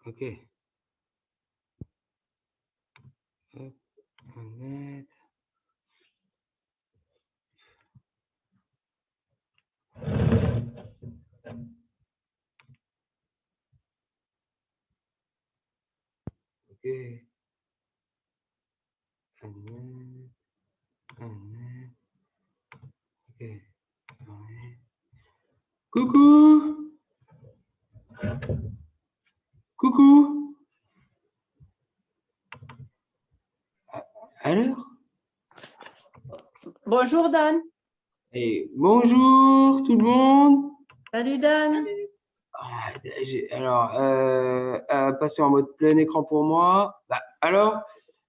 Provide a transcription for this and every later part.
Ok. Hop, on va mettre. Ok. On va mettre. Ok. Ouais. Coucou. Coucou. Alors? Bonjour Dan. Et bonjour tout le monde. Salut Dan. Ah, alors, passer en mode plein écran pour moi. Bah, alors,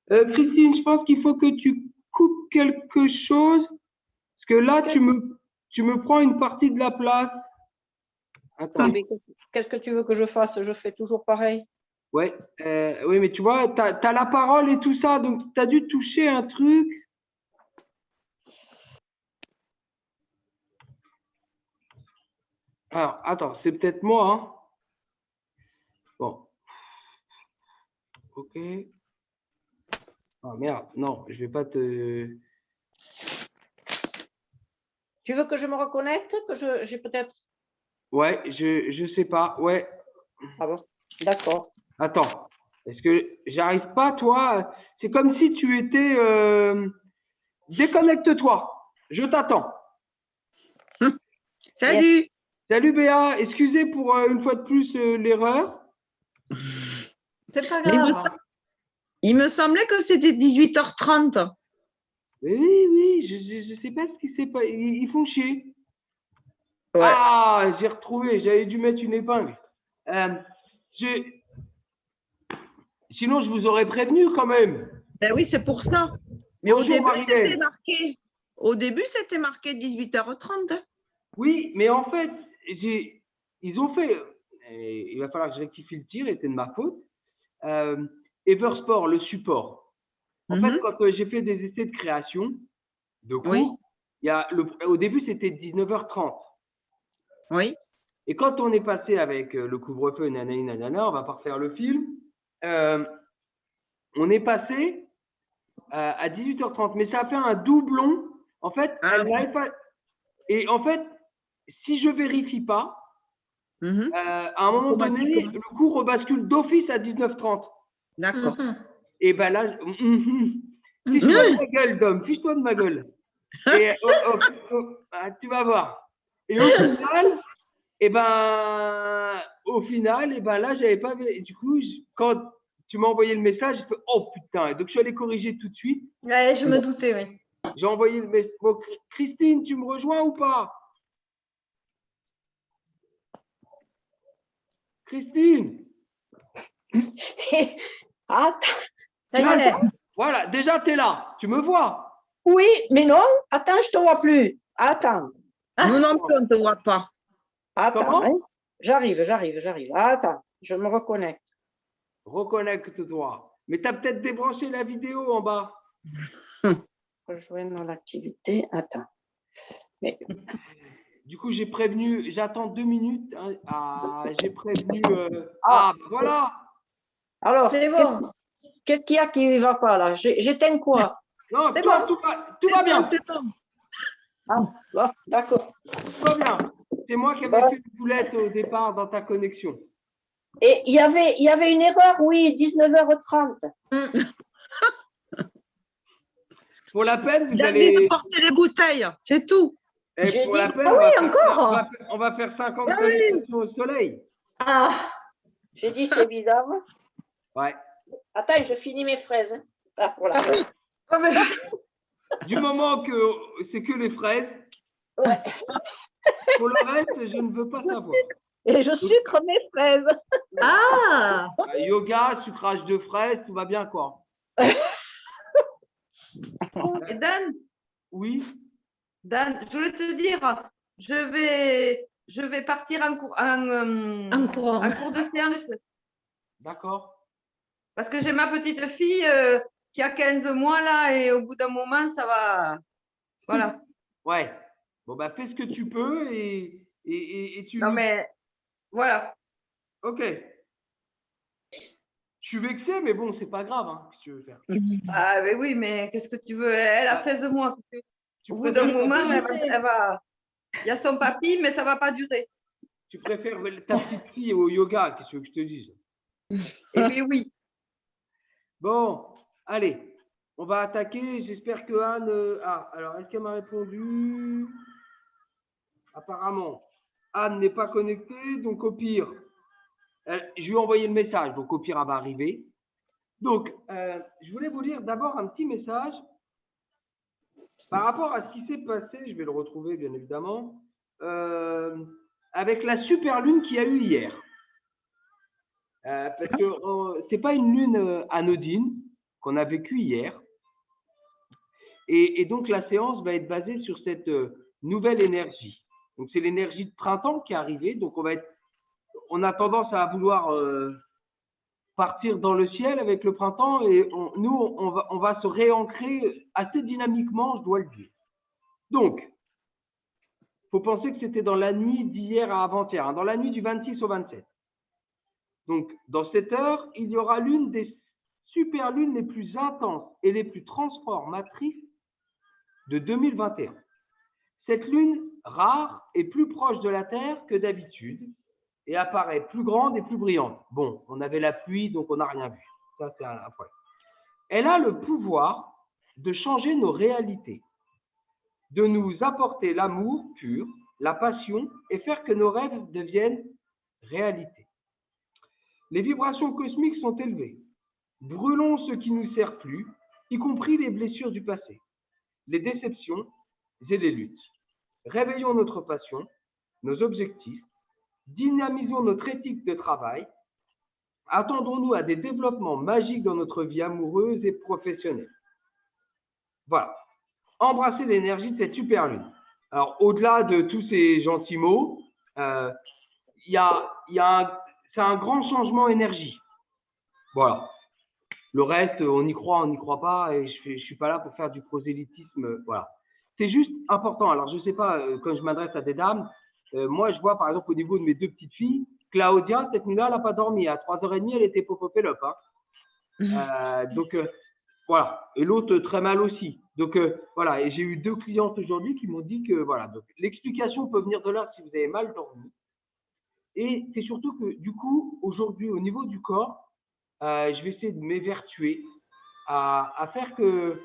Christine, je pense qu'il faut que tu coupes quelque chose. Parce que là, tu me prends une partie de la place. Attends. Qu'est-ce que tu veux que je fasse? Je fais toujours pareil. Ouais, oui, mais tu vois, tu as la parole et tout ça, donc tu as dû toucher un truc. Alors, attends, c'est peut-être moi, hein. Bon. Ok. Ah merde, non, je vais pas te... Tu veux que je me reconnecte? Que j'ai peut-être. Ouais, je sais pas, ouais. Ah bon, d'accord. Attends, est-ce que j'arrive pas, toi? C'est comme si tu étais... Déconnecte-toi, je t'attends. Salut. Yes. Salut Béa, excusez pour une fois de plus l'erreur. C'est pas Mais grave. il me semblait que c'était 18h30. Oui, je sais pas ce qui s'est pas. Ils font chier. Ouais. Ah, j'ai retrouvé, j'avais dû mettre une épingle. Sinon, je vous aurais prévenu quand même. Ben oui, c'est pour ça. Mais Bonjour, au début, Marie-Hélène. c'était marqué. Au début, c'était marqué 18h30. Oui, mais en fait, ils ont fait. Il va falloir que je rectifie le tir, c'était de ma faute. Eversport, le support. En fait, quand j'ai fait des essais de création de cours, Oui. Au début, c'était 19h30. Oui. Et quand on est passé avec le couvre-feu, nanana, on va pas refaire le film, on est passé à 18h30. Mais ça a fait un doublon. En fait, elle n'avait pas. Et en fait, si je vérifie pas, à un moment donné, le cours rebascule d'office à 19h30. D'accord. Et ben là, fiche-toi de ma gueule, Dom, fiche-toi de ma gueule. Et tu vas voir. Et au final, là, j'avais pas. Et du coup, quand tu m'as envoyé le message, j'ai fait oh putain. Et donc, je suis allé corriger tout de suite. Ouais, je me doutais, oui. J'ai envoyé le message. Bon, Christine, tu me rejoins ou pas? Christine. Attends. Ça y est. Voilà, déjà, tu es là. Tu me vois? Oui, mais non. Attends, je te vois plus. Attends. Nous non plus, on ne te voit pas. Attends. Comment? Hein. J'arrive. Attends, je me reconnecte. Reconnecte-toi. Mais tu as peut-être débranché la vidéo en bas. Rejoindre l'activité. Attends. Mais... Du coup, j'ai prévenu, j'attends 2 minutes. Hein. Ah, j'ai prévenu. Voilà. Alors, C'est bon. qu'est-ce qu'il y a qui ne va pas là? J'éteins quoi? Non, C'est toi, bon. tout va bien. C'est bon. Ah, d'accord. Tout va bien. C'est moi qui avais fait une boulette au départ dans ta connexion. Et il y avait une erreur, oui, 19h30. Pour la peine, vous Il a allez. dit de porter les bouteilles, c'est tout. Et pour la peine, Ah oui, encore. on va faire 50 salutations au soleil. Ah, J'ai dit c'est bizarre. Ouais. Attends, je finis mes fraises. Hein. Ah, voilà. oh, mais- Du moment que c'est que les fraises. Ouais. Pour le reste, je ne veux pas savoir. Et je sucre mes fraises. ah. Yoga, sucrage de fraises, tout va bien quoi. Et Dan, Oui. Dan, je voulais te dire, je vais partir en cours, En courant. en cours de séance D'accord. parce que j'ai ma petite fille qui a 15 mois là et au bout d'un moment, ça va. Voilà. Ouais. Bon, bah, fais ce que tu peux et tu. Non, mais voilà. Ok. Je suis vexé, mais bon, c'est pas grave. Hein, qu'est-ce que tu veux faire? Ah, mais oui, mais qu'est-ce que tu veux? Elle a 16 mois. Tu Au bout d'un préfères, moment, vérité. elle va. Il y a son papy, mais ça ne va pas durer. tu préfères ta petite fille au yoga, qu'est-ce que tu veux que je te dise? Eh bien, oui. Bon, allez, on va attaquer. J'espère que Anne. Ah, alors, est-ce qu'elle m'a répondu? Apparemment, Anne n'est pas connectée, donc au pire, je lui ai envoyé le message, donc au pire, elle va arriver. Donc, je voulais vous lire d'abord un petit message par rapport à ce qui s'est passé, je vais le retrouver bien évidemment, avec la super lune qu'il y a eu hier. Parce que ce n'est pas une lune anodine qu'on a vécue hier. Et donc, la séance va être basée sur cette nouvelle énergie. Donc, c'est l'énergie de printemps qui est arrivée. Donc, on a tendance à vouloir partir dans le ciel avec le printemps et on va se réancrer assez dynamiquement, je dois le dire. Donc, il faut penser que c'était dans la nuit d'hier à avant-hier, hein, dans la nuit du 26 au 27. Donc, dans cette heure, il y aura l'une des super lunes les plus intenses et les plus transformatrices de 2021. Cette lune, rare, est plus proche de la Terre que d'habitude et apparaît plus grande et plus brillante. Bon, on avait la pluie, donc on n'a rien vu. Ça, c'est un problème. Elle a le pouvoir de changer nos réalités, de nous apporter l'amour pur, la passion et faire que nos rêves deviennent réalité. Les vibrations cosmiques sont élevées. Brûlons ce qui ne nous sert plus, y compris les blessures du passé, les déceptions et les luttes. Réveillons notre passion, nos objectifs, dynamisons notre éthique de travail. Attendons-nous à des développements magiques dans notre vie amoureuse et professionnelle. Voilà. Embrassez l'énergie de cette super lune. Alors, au-delà de tous ces gentils mots, c'est un grand changement énergie. Voilà. Le reste, on y croit, on n'y croit pas, et je suis pas là pour faire du prosélytisme. Voilà. C'est juste important. Alors, je ne sais pas, quand je m'adresse à des dames, moi, je vois, par exemple, au niveau de mes deux petites filles, Claudia, cette nuit-là, elle n'a pas dormi. À 3h30, elle était popopélope. Hein. Donc, voilà. Et l'autre, très mal aussi. Donc, voilà. Et j'ai eu 2 clientes aujourd'hui qui m'ont dit que, voilà. Donc, l'explication peut venir de là si vous avez mal dormi. Et c'est surtout que, du coup, aujourd'hui, au niveau du corps, je vais essayer de m'évertuer à faire que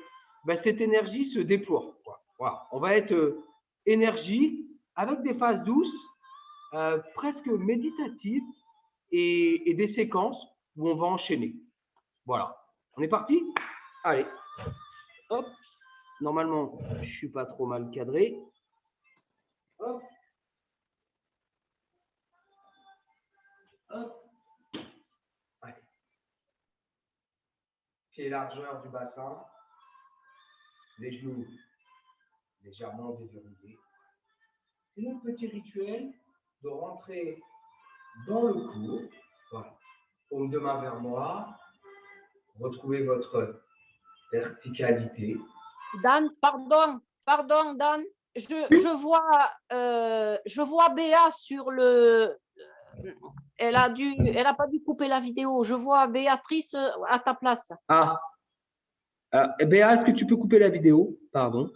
cette énergie se déploie. Voilà. On va être énergie avec des phases douces, presque méditatives et des séquences où on va enchaîner. Voilà. On est parti? Allez. Hop. Normalement, je ne suis pas trop mal cadré. Hop. Hop. Allez. Pied largeur du bassin. Les genoux légèrement déverrouillés. C'est notre petit rituel de rentrer dans le cours. Voilà. Paume de main vers moi. Retrouvez votre verticalité. Dan, pardon, Dan. Je vois Béa sur le. Elle n'a pas dû couper la vidéo. Je vois Béatrice à ta place. Ah. Béa, est-ce que tu peux couper la vidéo? Pardon.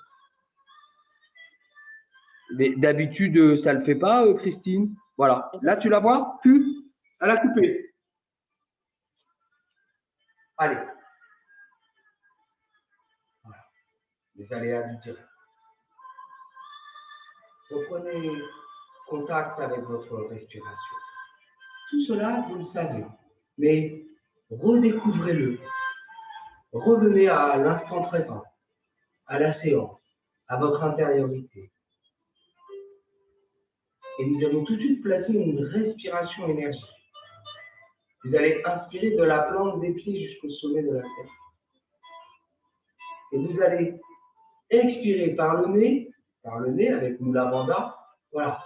Mais d'habitude, ça ne le fait pas, Christine. Voilà. Là, tu la vois? Plus? Elle a coupé. Allez. Voilà. Les aléas du direct. Reprenez contact avec votre respiration. Tout cela, vous le savez. Mais redécouvrez-le. Revenez à l'instant présent, à la séance, à votre intériorité. Et nous allons tout de suite placer une respiration énergique. Vous allez inspirer de la plante des pieds jusqu'au sommet de la tête. Et vous allez expirer par le nez avec Mula Bandha. Voilà.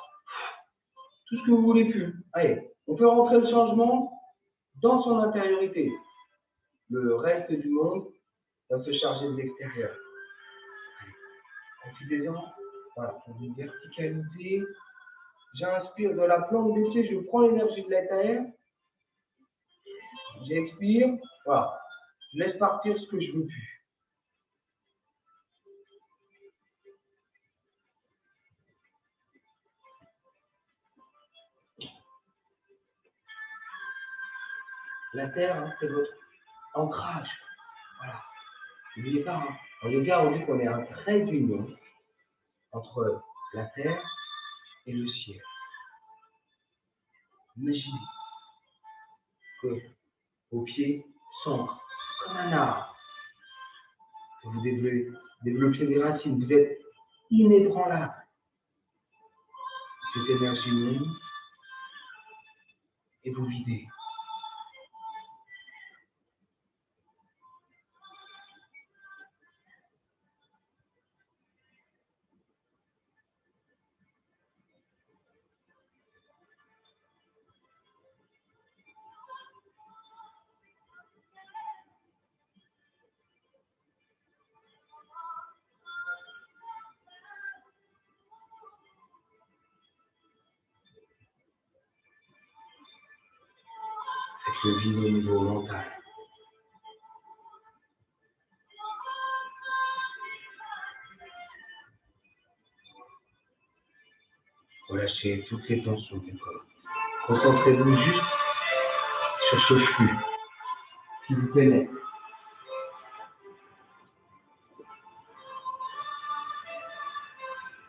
Tout ce que vous voulez plus. Allez, on peut rentrer le changement dans son intériorité. Le reste du monde va se charger de l'extérieur. Profitez-en. Voilà, on va verticaliser. J'inspire de la plante des pieds, je prends l'énergie de la terre. J'expire. Voilà. Je laisse partir ce que je veux plus. La terre, hein, c'est votre ancrage. Voilà. N'oubliez pas, hein, en yoga, on dit qu'on est un trait d'union entre la terre et le ciel. Imaginez que vos pieds s'ancrent comme un arbre. Vous développez des racines, vous êtes inébranlable. Cette énergie monte et vous videz. C'est le vide au niveau mental. Relâchez toutes les tensions du corps. Concentrez-vous juste sur ce flux qui vous pénètre.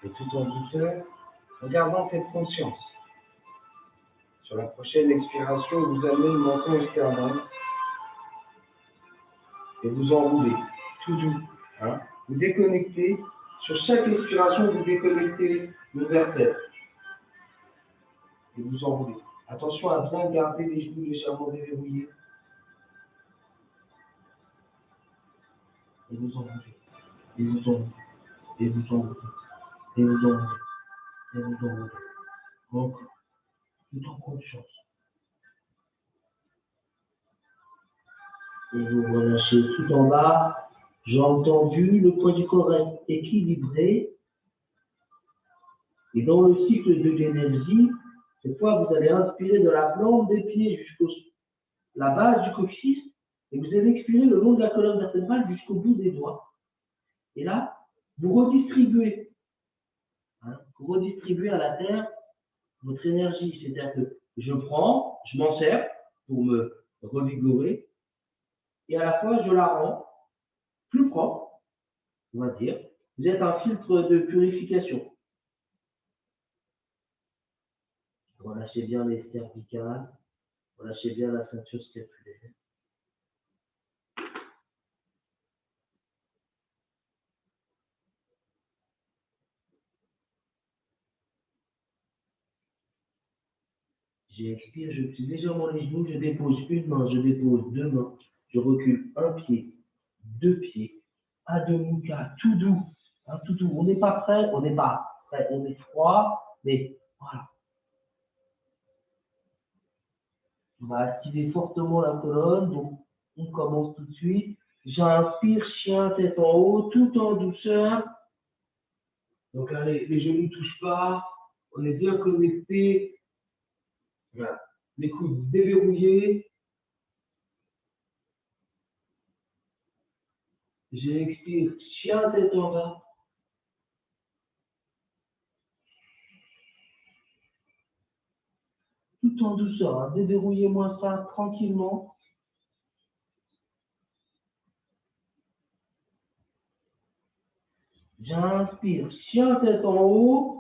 Et tout en douceur, en gardant cette conscience. Sur la prochaine expiration, vous amenez le menton au sternum et vous enroulez, tout doux. Hein. Vous déconnectez, sur chaque expiration, vous déconnectez vos vertèbres. Et vous enroulez. Attention à bien garder les genoux légèrement déverrouillés. Et vous enroulez. Et vous enroulez. Et vous enroulez. Et vous enroulez. Et vous enroulez. Donc, tout en confiance. Et vous relâchez tout en bas. J'ai entendu le poids du corps est équilibré. Et dans le cycle de l'énergie, cette fois, vous allez inspirer de la plante des pieds jusqu'à la base du coccyx. Et vous allez expirer le long de la colonne vertébrale jusqu'au bout des doigts. Et là, vous redistribuez. Hein, vous redistribuez à la terre votre énergie. C'est-à-dire que je prends, je m'en sers pour me revigorer. Et à la fois, je la rends plus propre, on va dire. Vous êtes un filtre de purification. Relâchez bien les cervicales, relâchez bien la ceinture scapulaire. J'expire, je plie légèrement les genoux, je dépose une main, je dépose deux mains, je recule un pied, deux pieds, Adho Mukha, tout doux, hein, tout doux. On n'est pas prêt, on n'est pas prêt, on est froid, mais voilà. On va activer fortement la colonne, donc on commence tout de suite. J'inspire, chien, tête en haut, tout en douceur. Donc là, les genoux ne touchent pas, on est bien connecté. Voilà. Les coudes déverrouillés. J'expire, chien, tête en bas. Tout en douceur, hein. Déverrouillez-moi ça tranquillement. J'inspire, chien, tête en haut.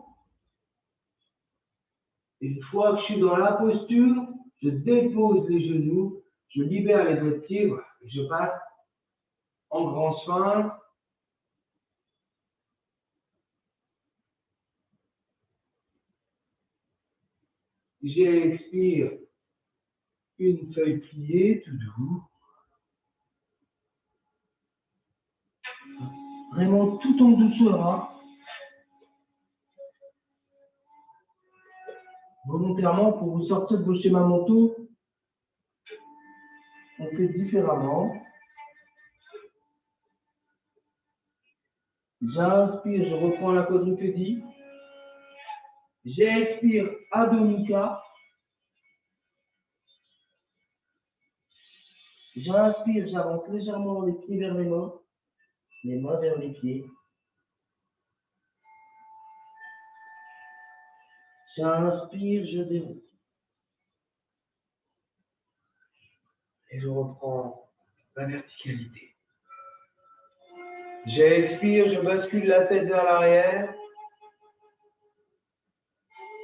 Une fois que je suis dans la posture, je dépose les genoux, je libère les deux pieds, voilà, je passe en grand sphinx. J'expire, une feuille pliée, tout doux. Vraiment tout en douceur, hein. Volontairement, pour vous sortir de vos schémas mentaux, on fait différemment. J'inspire, je reprends la quadrupédie. J'expire, Adho Mukha. J'inspire, j'avance légèrement les pieds vers les mains vers les pieds. J'inspire, je déroule. Et je reprends la verticalité. J'expire, je bascule la tête vers l'arrière.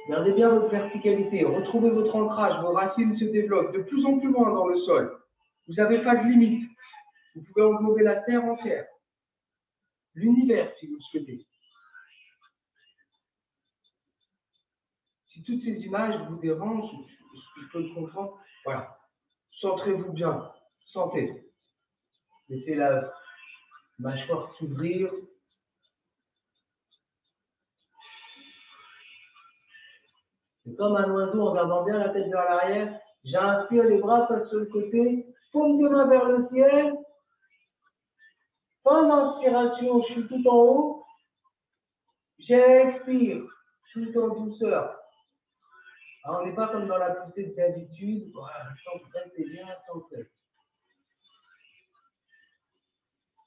Gardez bien votre verticalité, retrouvez votre ancrage, vos racines se développent de plus en plus loin dans le sol. Vous n'avez pas de limite. Vous pouvez englober la terre entière. L'univers, si vous le souhaitez. Si toutes ces images vous dérangent, je peux le comprendre, voilà. Centrez-vous bien, sentez. Laissez la mâchoire s'ouvrir. C'est comme un oiseau en gardant bien la tête vers l'arrière. J'inspire, les bras passent sur le côté, paume de main vers le ciel. Fin d'inspiration, je suis tout en haut. J'expire, tout en douceur. Alors, on n'est pas comme dans la poussée d'habitude. Voilà, c'est bien centré.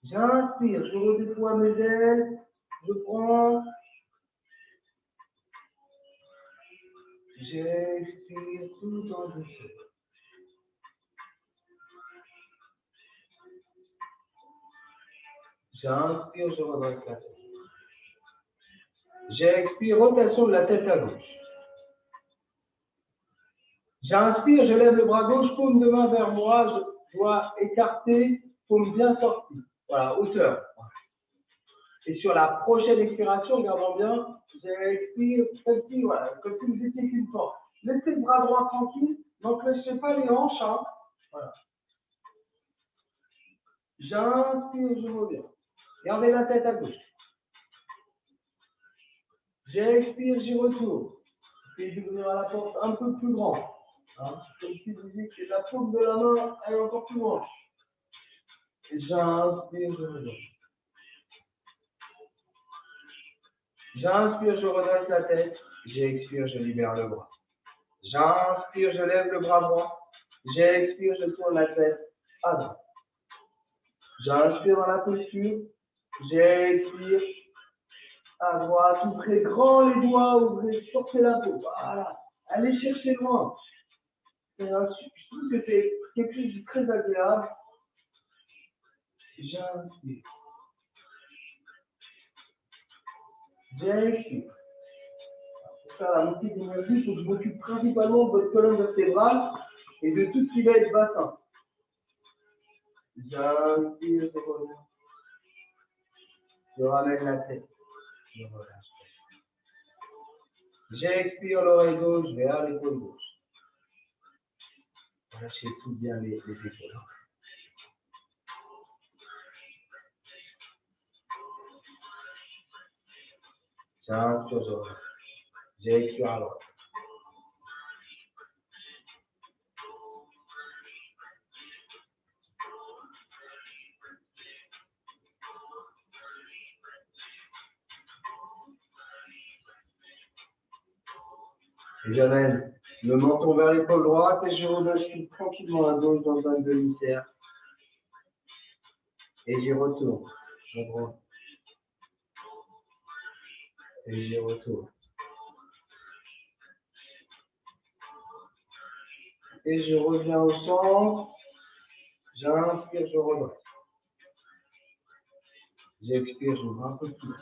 J'inspire, je redéploie mes ailes, je prends. J'expire tout en douceur. J'inspire, je redresse la tête. J'expire, rotation de la tête à gauche. J'inspire, je lève le bras gauche, paume de main vers moi, je dois écarter, paume bien sortie. Voilà, hauteur. Et sur la prochaine expiration, regardons bien, j'expire, voilà, comme si vous étiez qu'une porte. Laissez le bras droit tranquille, n'enclenchez pas les hanches. Hein. Voilà. J'inspire, je reviens. Gardez la tête à gauche. J'expire, j'y retourne. Essayez d'ouvrir la porte un peu plus grand. Hein. Comme si vous disiez que la paume de la main est encore plus grande. J'inspire, je reviens. J'inspire, je redresse la tête. J'expire, je libère le bras. J'inspire, je lève le bras droit. J'expire, je tourne la tête à droite. J'inspire dans la posture. J'expire à droite. Ouvrez grand les doigts, ouvrez, sortez la peau. Voilà. Allez chercher loin. Je trouve que c'est quelque chose de très agréable. J'inspire. J'expire. Pour faire la montée d'énergie, il faut que je m'occupe principalement de votre colonne vertébrale et de tout ce qui va être bassin. J'inspire, je reviens. Je ramène la tête. Je relâche. J'expire l'oreille gauche vers l'épaule gauche. Relâchez tout bien les épaules. J'inspire, je relâche. J'expire à droite. Et j'amène le menton vers l'épaule droite et je relâche tranquillement à gauche dans un demi-cercle. Et j'y retourne. À droite. Et j'y retourne. Et je reviens au centre. J'inspire, je redresse. J'expire, j'ouvre un peu plus.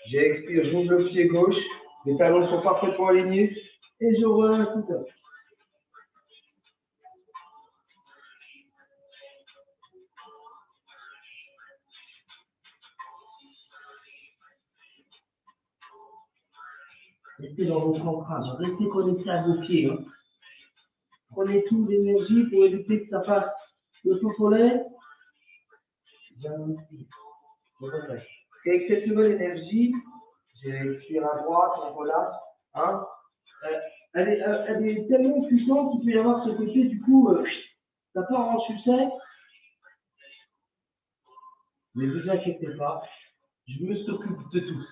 J'expire, j'ouvre le pied gauche. Les talons sont parfaitement alignés. Et je relâche tout à l'heure. Restez dans votre ancrage. Restez connecté à vos pieds. Hein. Prenez tout l'énergie pour éviter que ça fasse le faux soleil. J'inspire. Je relâche. Et avec cette nouvelle énergie, j'expire à droite, on relâche. Hein. Elle est tellement puissante qu'il peut y avoir ce côté, du coup, ça part en sucette. Mais ne vous inquiétez pas, je me s'occupe de tout.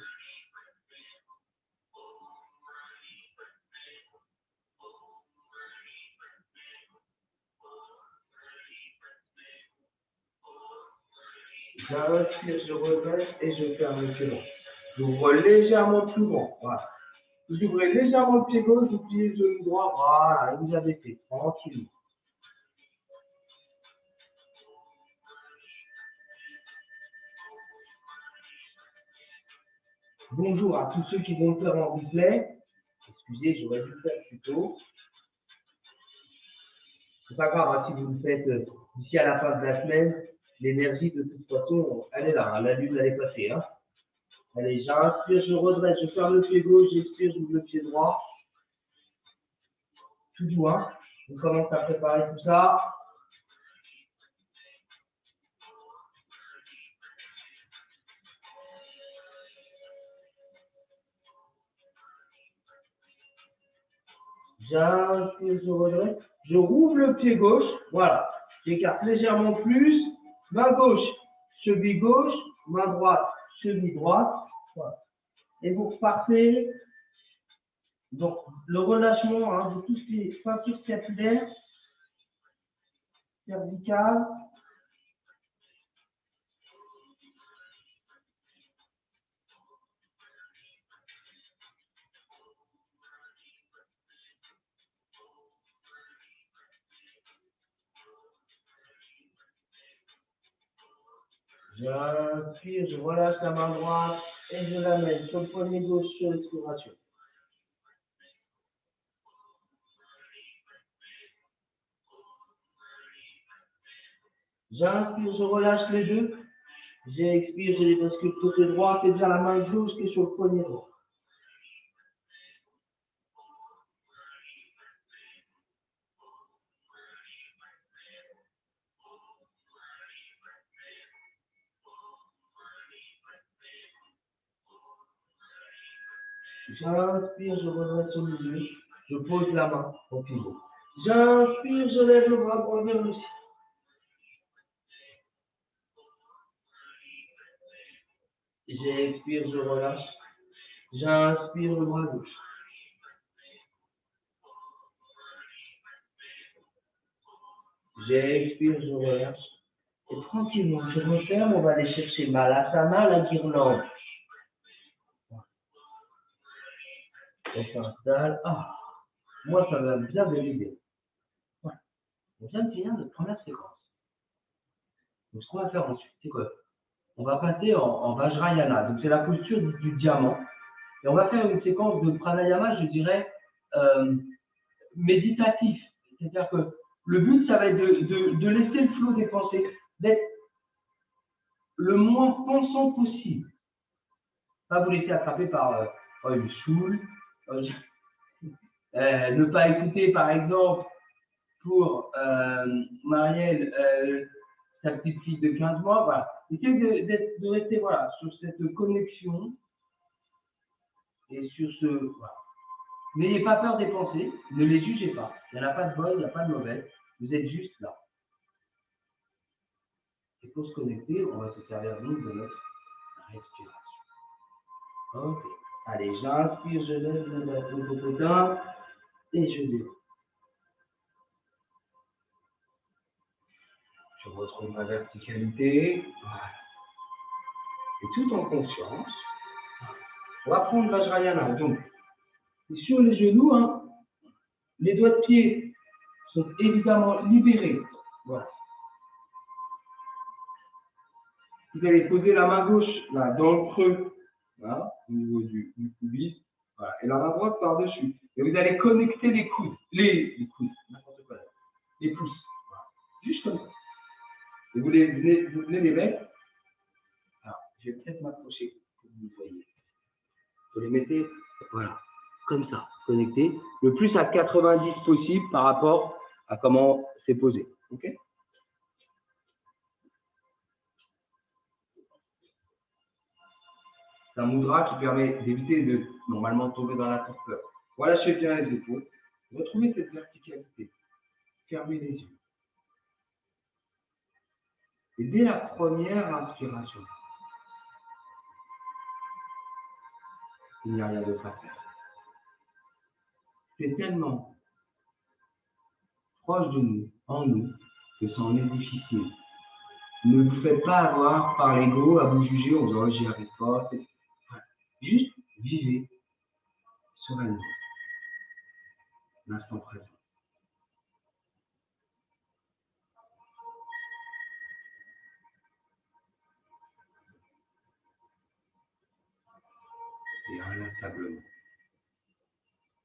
J'inspire, je redresse et je ferme le pied droit. J'ouvre légèrement plus grand. Voilà. Vous ouvrez légèrement le pied gauche, vous pliez le genou droit. Voilà, vous avez fait. Tranquille. Bonjour à tous ceux qui vont le faire en replay. Excusez, j'aurais dû le faire plus tôt. C'est pas grave, hein, si vous le faites d'ici à la fin de la semaine, l'énergie de toute façon, elle est là, hein, la lune elle est passée. Hein. Allez, j'inspire, je redresse, je ferme le pied gauche, j'expire, j'ouvre le pied droit. Tout doux, hein. On commence à préparer tout ça. J'inspire, je redresse, je rouvre le pied gauche, voilà. J'écarte légèrement plus, main gauche, cheville gauche, main droite, cheville droite. Voilà. Et vous repartez. Donc, le relâchement hein, de toutes ces ceintures capillaires, cervicales. J'inspire, je relâche la main droite et je l'amène sur le poignet gauche sur l'expiration. J'inspire, je relâche les deux. J'expire, je les bascule côté droit, c'est bien la main gauche qui est sur le poignet droit. J'inspire, je redresse au milieu. Je pose la main au pivot. J'inspire, je lève le bras droit vers le ciel. J'expire, je relâche. J'inspire le bras gauche. J'expire, je relâche. Et tranquillement, je referme, on va aller chercher Malasana, la guirlande. On s'installe. Ah, moi, ça va bien valider. Ouais. On vient de finir notre première séquence. Donc, ce qu'on va faire ensuite, c'est quoi? On va passer en Vajrayana. Donc, c'est la posture du diamant. Et on va faire une séquence de pranayama, je dirais, méditatif. C'est-à-dire que le but, ça va être de laisser le flot des pensées, d'être le moins pensant possible. Pas vous laisser attraper par une choule. Ne pas écouter, par exemple, pour Marielle, sa petite fille de 15 mois. Voilà. Essayez de rester voilà, sur cette connexion et sur ce. Voilà. N'ayez pas peur des pensées, ne les jugez pas. Il n'y en a pas de bonnes, il n'y a pas de mauvaises. Vous êtes juste là. Et pour se connecter, on va se servir nous de notre respiration. Ok. Allez, j'inspire, je lève le bras et je déroule. Je retrouve ma verticalité. Voilà. Et tout en conscience, on va prendre Vajrayana. Donc, sur les genoux, hein, les doigts de pied sont évidemment libérés. Voilà. Vous allez poser la main gauche là, dans le creux, voilà, au niveau du pubis, voilà, et la main droite par-dessus. Et vous allez connecter les coudes, les coudes, n'importe quoi, les pouces, voilà, juste comme ça. Et vous venez les mettre. Alors, je vais peut-être m'approcher pour que vous voyez. Vous les mettez, voilà, comme ça, connectés, le plus à 90 possible par rapport à comment c'est posé. Ok ? C'est un mudra qui permet d'éviter de normalement tomber dans la torpeur. Relâchez bien les épaules. Retrouvez cette verticalité. Fermez les yeux. Et dès la première inspiration, il n'y a rien d'autre à faire. C'est tellement proche de nous, en nous, que ça en est difficile Ne vous faites pas avoir par l'ego à vous juger en disant, oh, j'y arrive pas. Voilà. Juste vivez sereinement l'instant présent. Et inlassablement,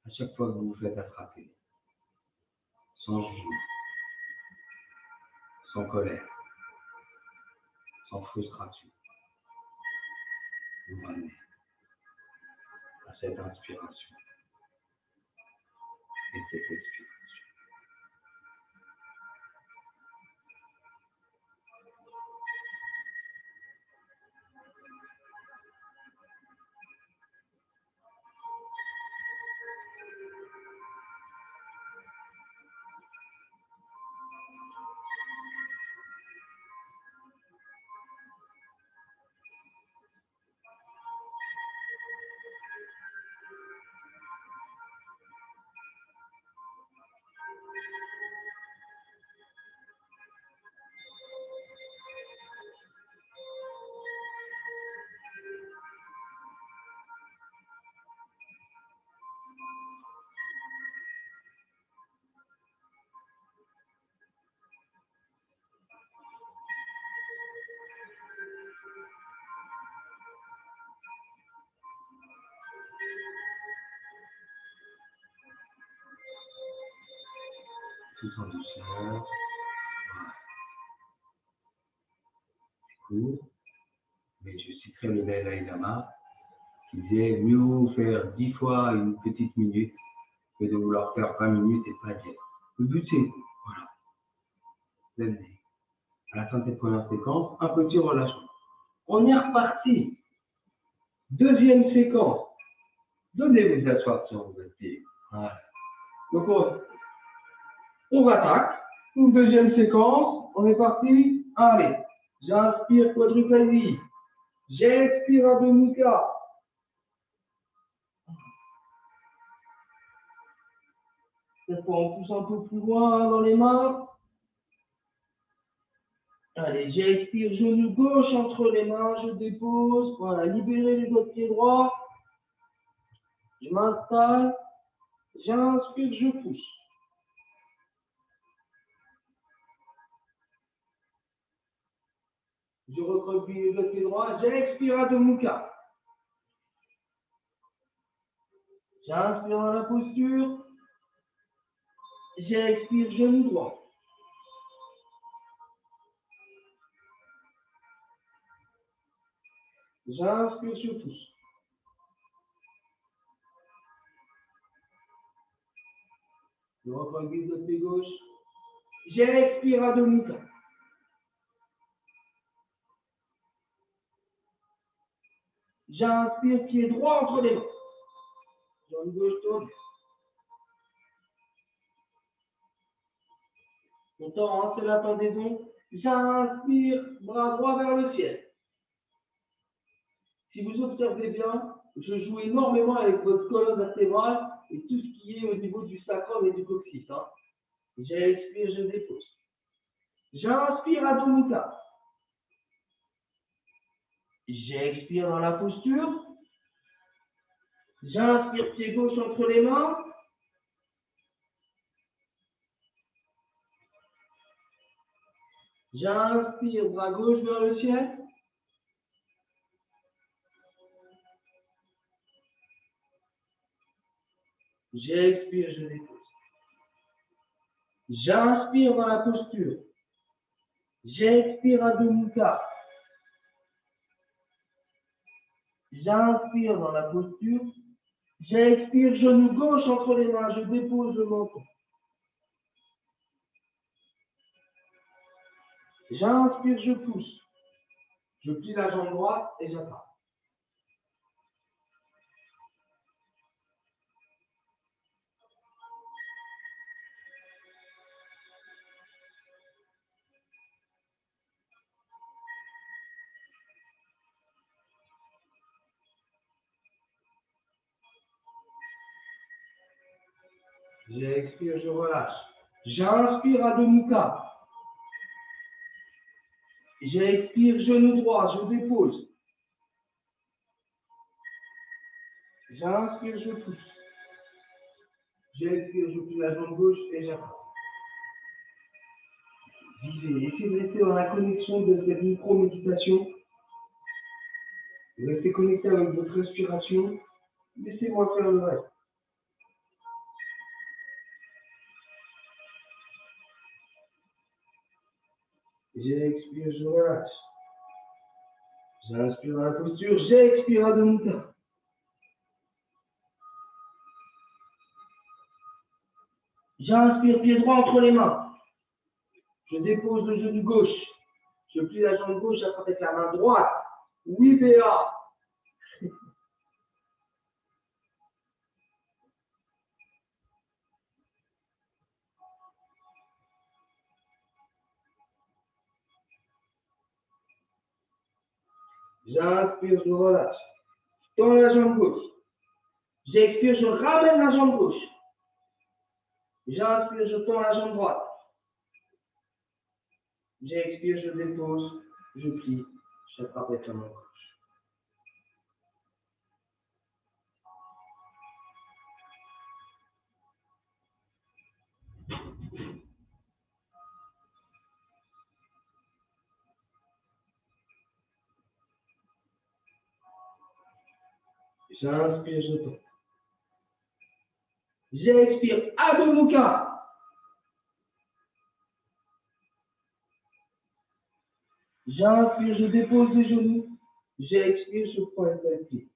à chaque fois que vous vous faites attraper, sans jugement, sans colère, sans frustration, vous ramenez à cette inspiration et cette expiration. Tout en douceur. Voilà. C'est court. Mais je citerai le Dalai Lama qui disait mieux vaut faire 10 fois une petite minute que de vouloir faire 20 minutes et pas dire. Le but c'est, voilà, d'amener à la fin de cette première séquence un petit relâchement. On est reparti. Deuxième séquence. Donnez-vous asseoir sur vos pieds. Voilà. Donc on attaque. Une deuxième séquence. On est parti. Allez. J'inspire quadrupède. J'expire Adho Mukha. Cette fois, on pousse un peu plus loin dans les mains. Allez, j'expire genou gauche entre les mains, je dépose. Voilà, libérez les doigts de pied droit. Je m'installe. J'inspire, je pousse. Je recroqueville les doigts de pied droit. J'expire Adho Mukha. J'inspire dans la posture. J'expire genou droit. J'inspire, je pousse. Je recroqueville le pied gauche. J'expire Adho Mukha. J'inspire, pied droit entre les mains. Jambe gauche tourne. Content, hein, c'est la pendaison. J'inspire, bras droit vers le ciel. Si vous observez bien, je joue énormément avec votre colonne vertébrale et tout ce qui est au niveau du sacrum et du coccyx. Hein. J'expire, je dépose. J'inspire Adho Mukha. J'expire dans la posture. J'inspire, pied gauche entre les mains. J'inspire, bras gauche vers le ciel. J'expire, je dépose. J'inspire dans la posture. J'expire Adho Mukha. J'inspire dans la posture. J'expire, genou gauche entre les mains. Je dépose le menton. J'inspire, je pousse. Je plie la jambe droite et j'attrape. J'expire, je relâche. J'inspire Adho Mukha. J'expire, genou droit, je dépose. J'inspire, je pousse. J'expire, je plie la jambe gauche et j'attrape. Vivez, essayez de rester dans la connexion de cette micro-méditation. Restez connecté avec votre respiration. Laissez-moi faire le reste. J'expire, je relâche. J'inspire dans la posture, j'expire à demi-temps. J'inspire, pied droit entre les mains. Je dépose le genou gauche. Je plie la jambe gauche, j'attrape avec la main droite. Oui, Béa. J'inspire, je relâche. Je tends la jambe gauche. J'expire, je ramène la jambe gauche. J'inspire, je tends la jambe droite. J'expire, je dépose, je plie, j'attrape avec la main gauche. J'inspire, je tends. J'expire, Adho Mukha. J'inspire, je dépose les genoux. J'expire, je pointe les pieds.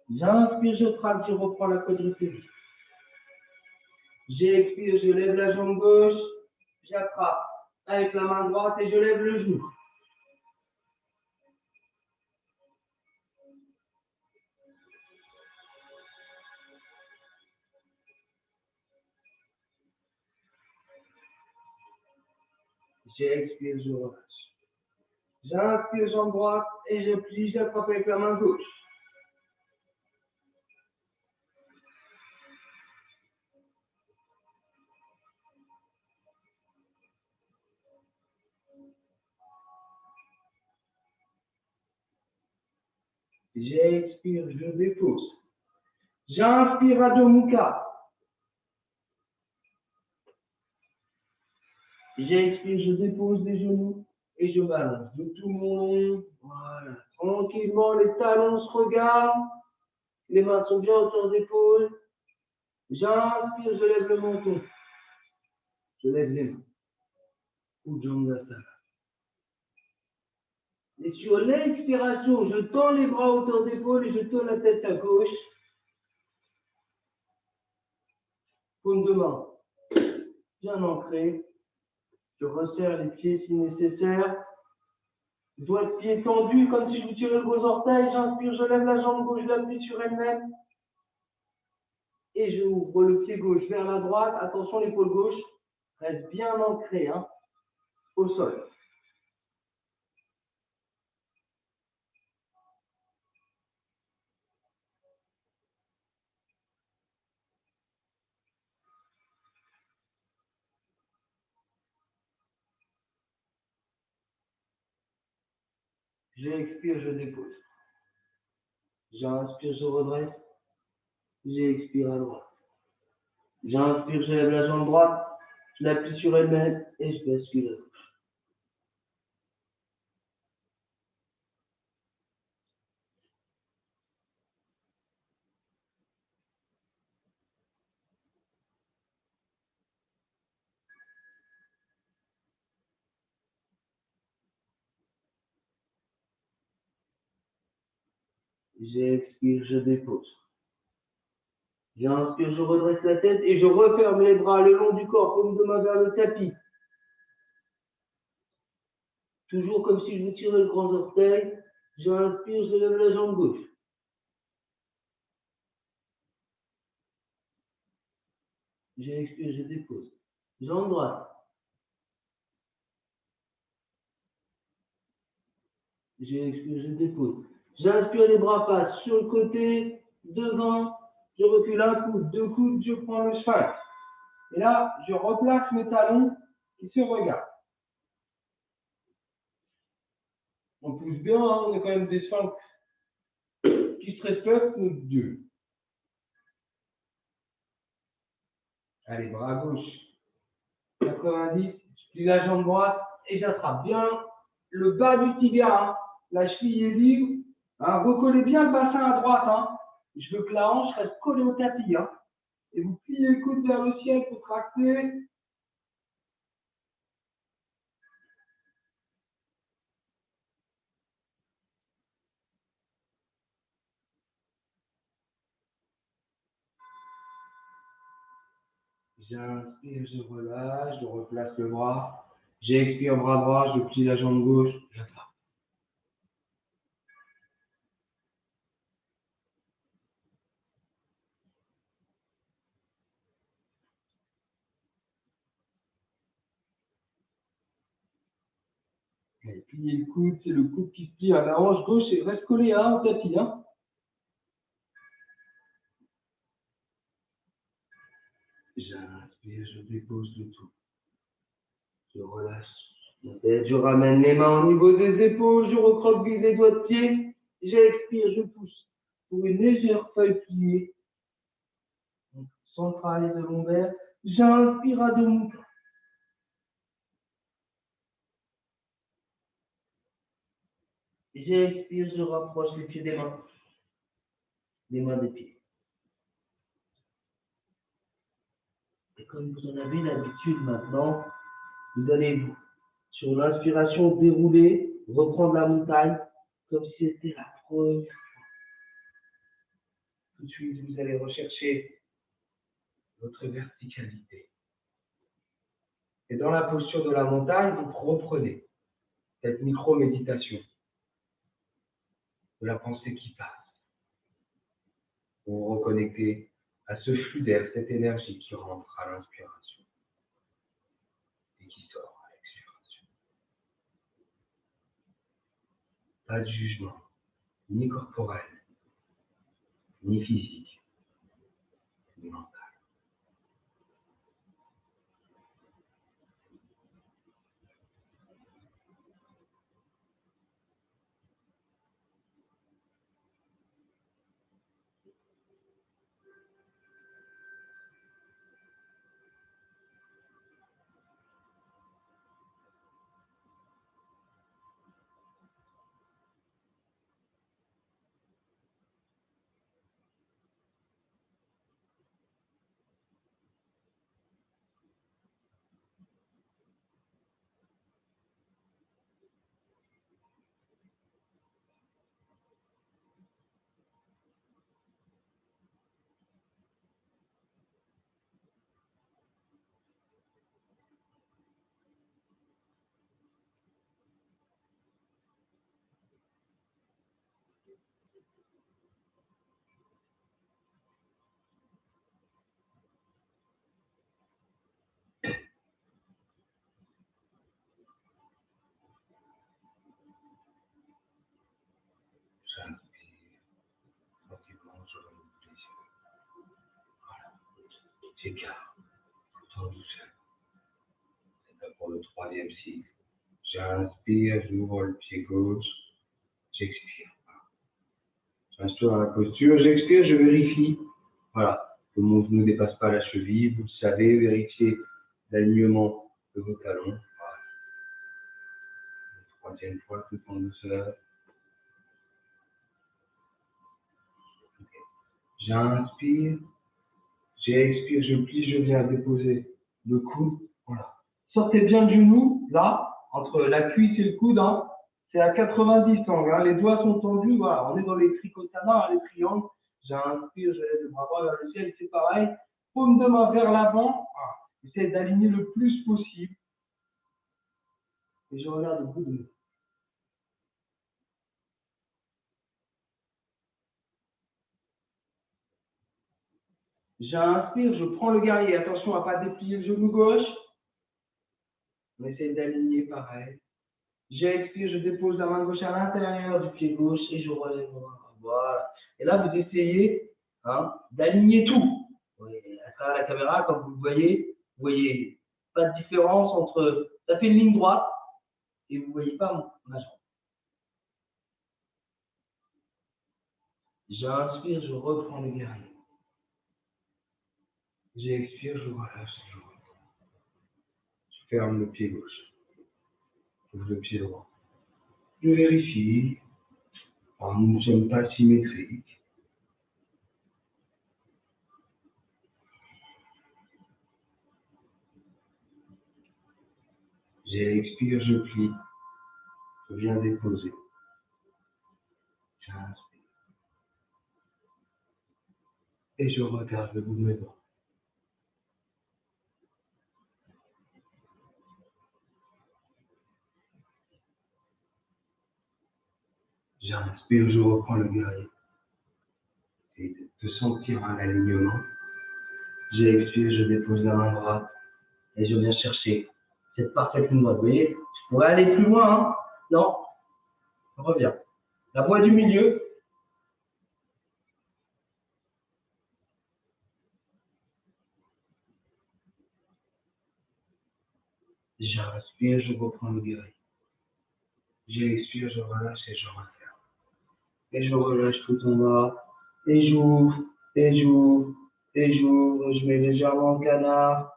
J'inspire, je traque, je reprends la quadriplégie. J'expire, je lève la jambe gauche. J'attrape avec la main droite et je lève le genou. J'expire, je relâche. J'inspire, jambe droite et je plie, j'attrape avec la main gauche. J'expire, je dépose. J'inspire, Adho Mukha. J'expire, je dépose les genoux et je balance de tout mon long. Voilà. Tranquillement, les talons se regardent. Les mains sont bien autour des épaules. J'inspire, je lève le menton. Je lève les mains. Ujjayi. Et sur l'expiration, je tends les bras autour d'épaule et je tourne la tête à gauche. Paume de main bien ancrée. Je resserre les pieds si nécessaire. Doigts de pied tendus comme si je vous tirais le gros orteil. J'inspire, je lève la jambe gauche, je l'appuie sur elle-même. Et je ouvre le pied gauche vers la droite. Attention, l'épaule gauche reste bien ancrée au sol. J'expire, je dépose. J'inspire, je redresse. J'expire à droite. J'inspire, je lève la jambe droite. Je l'appuie sur elle-même et je bascule à gauche. J'expire, je dépose. J'inspire, je redresse la tête et je referme les bras le long du corps, paume de main vers le tapis. Toujours comme si je vous tirais le grand orteil. J'inspire, je lève la jambe gauche. J'expire, je dépose. Jambe droite. J'expire, je dépose. J'inspire, les bras passent sur le côté, devant, je recule un coude, deux coudes, je prends le sphinx. Et là, je replace mes talons qui se regardent. On pousse bien, hein, on est quand même des sphinx qui se respectent, nos deux. Allez, bras gauche. 90, je plie la jambe droite et j'attrape bien le bas du tibia. Hein. La cheville est libre. Hein. Recollez bien le bassin à droite. Hein. Je veux que la hanche reste collée au tapis. Hein. Et vous pliez le coude vers le ciel pour tracter. J'inspire, je relâche, je replace le bras. J'expire, bras droit, je plie la jambe gauche. J'attrape. Allez, pliez le coude, c'est le coude qui se plie à la hanche gauche et reste collé au tapis. Hein. J'inspire, je dépose le tout. Je relâche la tête, je ramène les mains au niveau des épaules, je recroqueville les doigts de pied. J'expire, je pousse pour une légère feuille pliée. Centrale de lombaire. J'inspire à demi. J'expire, je rapproche les pieds des mains. Les mains des pieds. Et comme vous en avez l'habitude maintenant, vous allez, sur l'inspiration, dérouler, reprendre la montagne, comme si c'était la première fois. Tout de suite, vous allez rechercher votre verticalité. Et dans la posture de la montagne, vous reprenez cette micro-méditation de la pensée qui passe. Vous vous reconnectez à ce flux d'air, cette énergie qui rentre à l'inspiration et qui sort à l'expiration. Pas de jugement, ni corporel, ni physique, ni mental. J'inspire, tranquillement, je remonte les yeux. Voilà. J'écarte, tout en douceur. C'est là pour le troisième cycle. J'inspire, j'ouvre le pied gauche. J'expire. J'inspire dans la posture. J'expire, je vérifie. Voilà. Que mon genou ne dépasse pas la cheville. Vous le savez, vérifiez l'alignement de vos talons. Voilà. Troisième fois, tout en douceur. J'inspire, j'expire, je plie, je viens déposer le coude. Voilà. Sortez bien le genou, là, entre la cuisse et le coude. Hein. C'est à 90 angles. Hein. Les doigts sont tendus. Voilà. On est dans les tricotanas, les triangles. J'inspire, je lève le bras droit vers le ciel. C'est pareil. Paume de main vers l'avant. Voilà. J'essaie d'aligner le plus possible. Et je regarde au bout de l'œil. J'inspire, je prends le guerrier. Attention à ne pas déplier le genou gauche. On essaie d'aligner pareil. J'expire, je dépose la main gauche à l'intérieur du pied gauche et je relève le bras. Voilà. Et là, vous essayez d'aligner tout. Oui, à travers la caméra, comme vous voyez pas de différence entre, ça fait une ligne droite et vous ne voyez pas ma jambe. J'inspire, je reprends le guerrier. J'expire, je relâche. Je ferme le pied gauche. J'ouvre le pied droit. Je vérifie. Nous ne sommes pas symétriques. J'expire, je plie. Je viens déposer. J'inspire. Et je regarde le bout de mes bras. J'inspire, je reprends le guerrier. Et de sentir un alignement. J'expire, je dépose la main droite. Et je viens chercher cette parfaite ligne droite. Vous voyez, je pourrais aller plus loin. Non, je reviens. La voie du milieu. J'inspire, je reprends le guerrier. J'expire, je relâche et je referme. Et je relâche tout en bas. Et j'ouvre, et j'ouvre, et j'ouvre. Je mets légèrement le canard.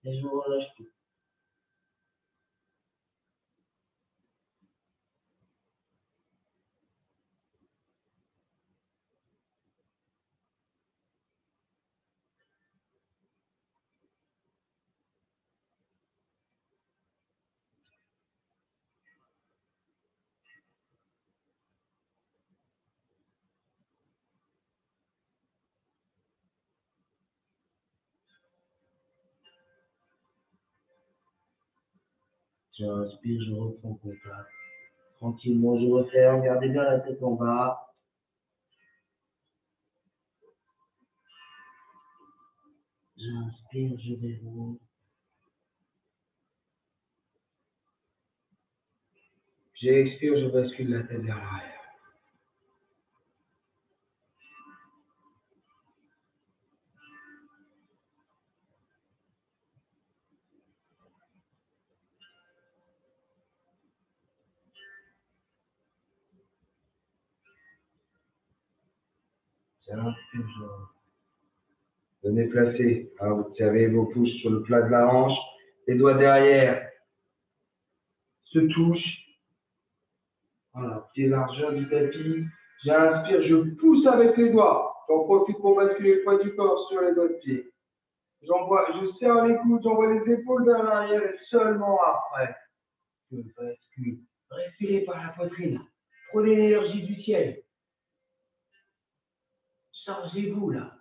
Et je relâche tout. J'inspire, je reprends contact. Tranquillement, je referme. Gardez bien la tête en bas. J'inspire, je déroule. J'expire, je bascule la tête vers l'arrière. J'inspire, je venez placer. Vous avez vos pouces sur le plat de la hanche. Les doigts derrière se touchent. Voilà, pied largeur du tapis. J'inspire, je pousse avec les doigts. J'en profite pour basculer le poids du corps sur les doigts de pied. Je serre les coudes, j'envoie les épaules vers l'arrière et seulement après, je bascule. Respirez par la poitrine. Prenez l'énergie du ciel. Chargez-vous là.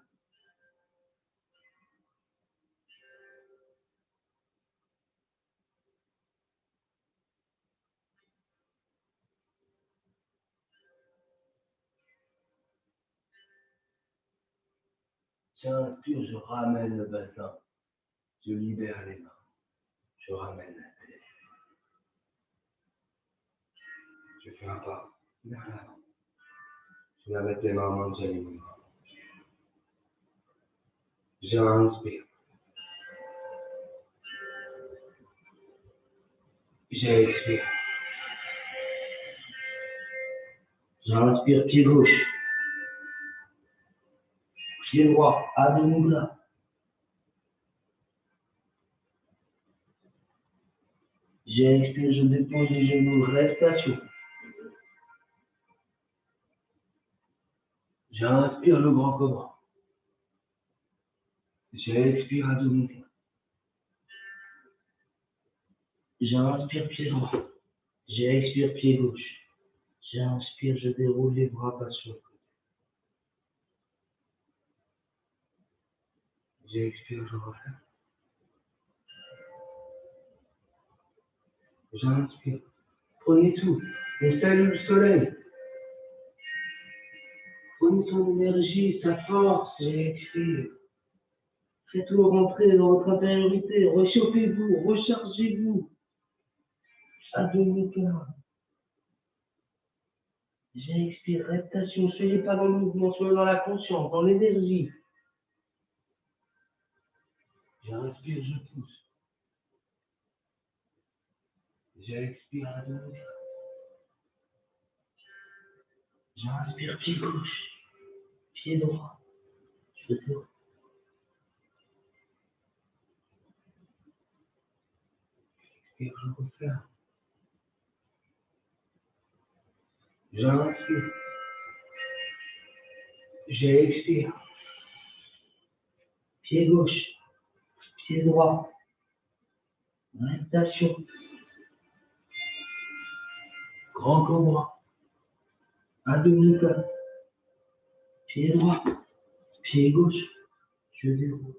J'inspire, je ramène le bassin. Je libère les mains. Je ramène la tête. Je fais un pas vers l'avant. Je viens mettre les mains en main de j'aligne. J'inspire. J'expire. J'inspire, pied gauche. Pied droit, Adho Mudra. J'expire, je dépose les genoux, restation. J'inspire le grand cobra. J'expire, Adho Mudra. J'inspire, pied droit. J'expire, pied gauche. J'inspire, je déroule les bras, pas sur le côté. J'expire, je referme. J'inspire. Prenez tout. On salue le soleil. Prenez son énergie, sa force, et expire. Faites-le rentrer dans votre intériorité. Réchauffez-vous, rechargez-vous. Abdominaux. J'expire, reptation. Soyez pas dans le mouvement, soyez dans la conscience, dans l'énergie. J'inspire, je pousse. J'expire, abdominaux. J'inspire, pied gauche, pied droit. Je tourne. Expire, je referme. J'inspire. J'expire. Pied gauche, pied droit. Restation. Grand cobra. Abdominaux. Pied droit, pied gauche. Je déroule.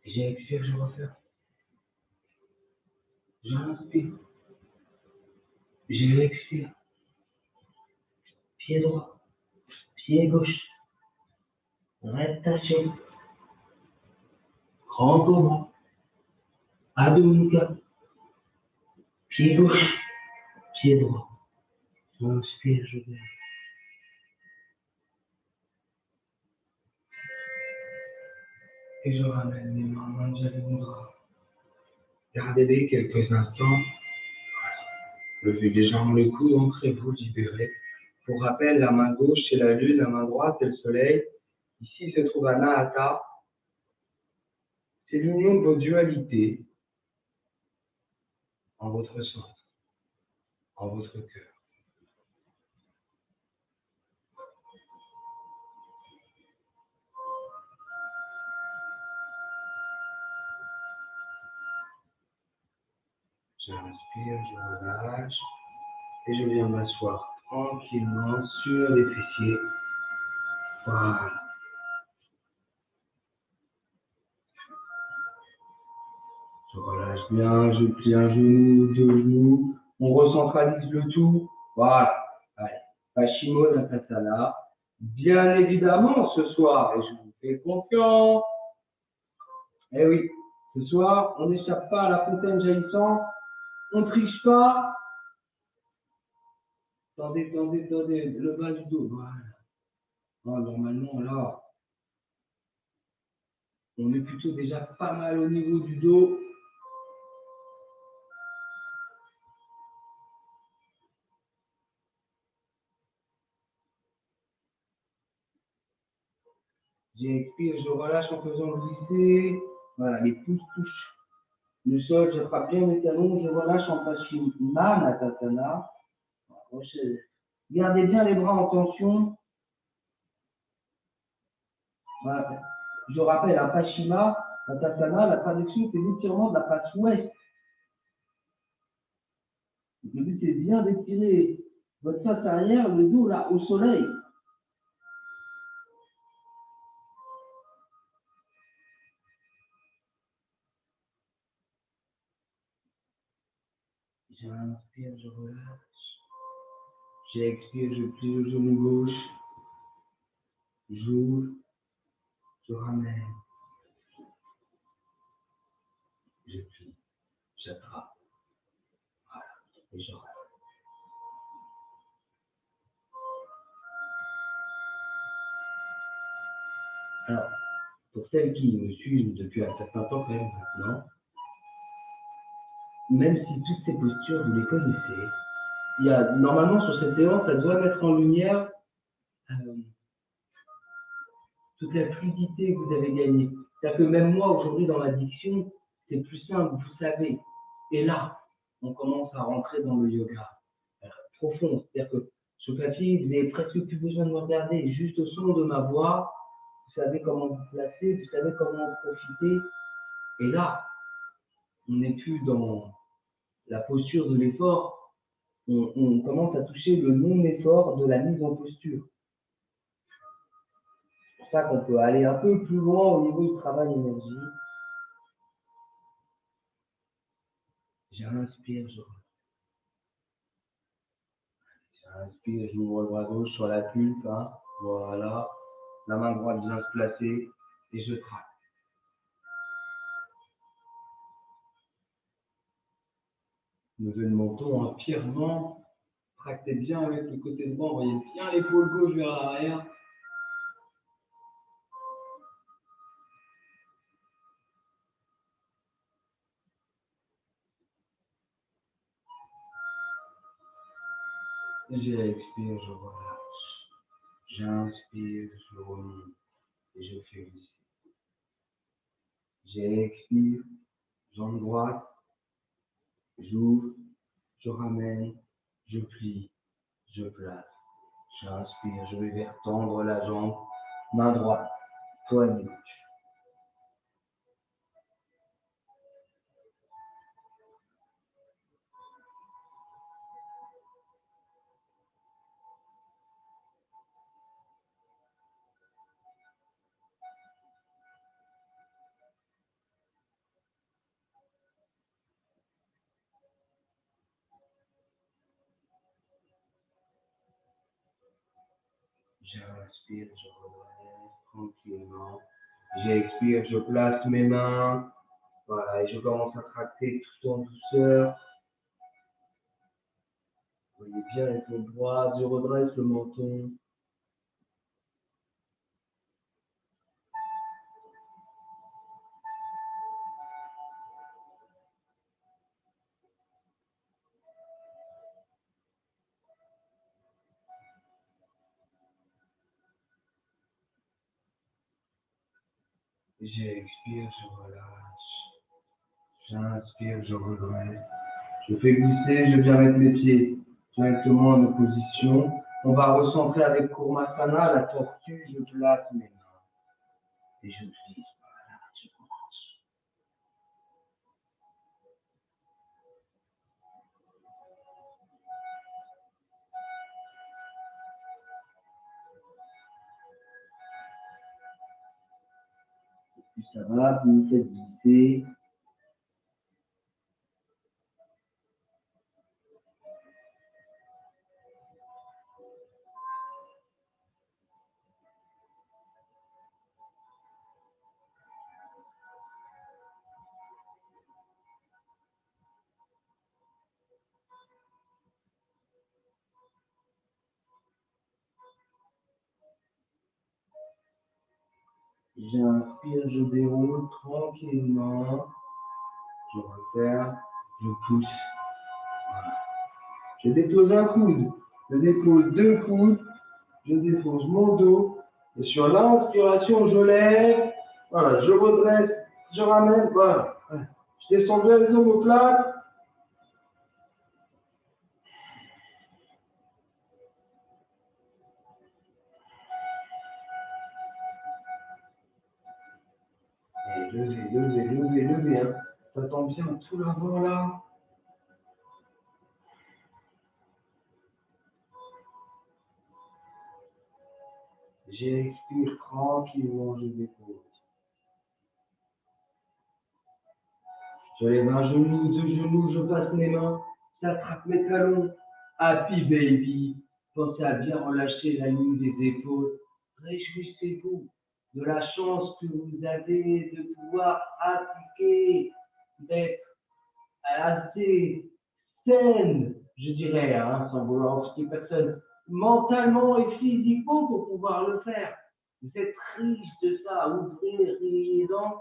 J'expire, je referme. J'inspire. J'expire. Pied droit, pied gauche. Restation. Grand cobra. Abdominaux. Pied gauche, pied droit. J'inspire, je déroule. Et je ramène mes mains derrière mon bras. Gardez-les quelques instants. Levez légèrement le coude, ancrez-vous, libérez. Pour rappel, la main gauche c'est la lune, la main droite c'est le soleil. Ici se trouve Anahata. C'est l'union de vos dualités en votre centre, en votre cœur. J'inspire, je relâche et je viens m'asseoir tranquillement sur les fessiers. Voilà. Je relâche bien, je plie un genou, deux genoux. On recentralise le tout. Voilà. Allez. Paschimottanasana. Bien évidemment, ce soir, et je vous fais confiance. Eh oui, ce soir, on n'échappe pas à la fontaine jaillissante. On ne triche pas. Tendez, le bas du dos. Voilà. Ah, normalement, là, on est plutôt déjà pas mal au niveau du dos. J'expire, je relâche en faisant glisser. Voilà, les pouces touchent le sol. Je frappe bien mes talons. Je relâche en Paschimottanasana. Gardez bien les bras en tension. Voilà. Je rappelle, un Paschimottanasana, la traduction, c'est l'étirement de la face ouest. Le but, c'est bien d'étirer votre face arrière, le dos là, au soleil. J'inspire, je relâche. J'expire, je plie le genou gauche. J'ouvre, je ramène. Je plie, j'attrape. Voilà, et je relâche. Alors, pour celles qui me suivent depuis un certain temps quand même maintenant, même si toutes ces postures, vous les connaissez, il y a, normalement sur cette séance, ça doit mettre en lumière toute la fluidité que vous avez gagnée. C'est-à-dire que même moi, aujourd'hui, dans l'addiction, c'est plus simple, vous savez. Et là, on commence à rentrer dans le yoga profond. C'est-à-dire que sur papier, vous n'avez presque plus besoin de me regarder. Juste au son de ma voix, vous savez comment vous placer, vous savez comment en profiter. Et là, on n'est plus dans la posture de l'effort. On commence à toucher le non-effort de la mise en posture. C'est pour ça qu'on peut aller un peu plus loin au niveau du travail énergie. J'inspire, je relâche. J'inspire, j'ouvre le bras gauche sur la pulpe. Hein. Voilà. La main droite vient se placer et je traque. Levez le menton entièrement. Tractez bien avec le côté droit. Envoyez bien l'épaule gauche vers l'arrière. J'expire, je relâche. J'inspire, je remonte et je fais aussi. J'expire, jambe droite, j'ouvre, je ramène, je plie, je place. J'inspire, je vais vers tendre la jambe, main droite, poignet gauche. J'inspire, je relève tranquillement. J'expire, je place mes mains. Voilà, et je commence à tracter tout en douceur. Vous voyez bien l'épaule droite, je redresse le menton. J'expire, je relâche. J'inspire, je redresse. Je fais glisser, je viens mettre mes pieds directement en opposition. On va recentrer avec Kurmasana, la tortue, je place mes mains. Et je glisse, voilà, je relâche. Plus ça va, plus vous faites glisser. J'inspire, je déroule tranquillement. Je referme, je pousse. Voilà. Je dépose un coude, je dépose deux coudes, je dépose mon dos. Et sur l'inspiration, je lève. Voilà, je redresse, je ramène. Voilà. Je descends bien les omoplates. Et levez. Hein. Ça tombe bien tout l'avant là. J'expire tranquillement, je dépose. Je lève un genou, deux genoux, je passe mes mains, j'attrape mes talons. Happy baby. Pensez à bien relâcher la ligne des épaules. Réjouissez-vous de la chance que vous avez de pouvoir appliquer, d'être assez saine, je dirais, hein, sans vouloir offusquer personne, mentalement et physiquement pour pouvoir le faire. Vous êtes riche de ça, ouvrez, riez-en,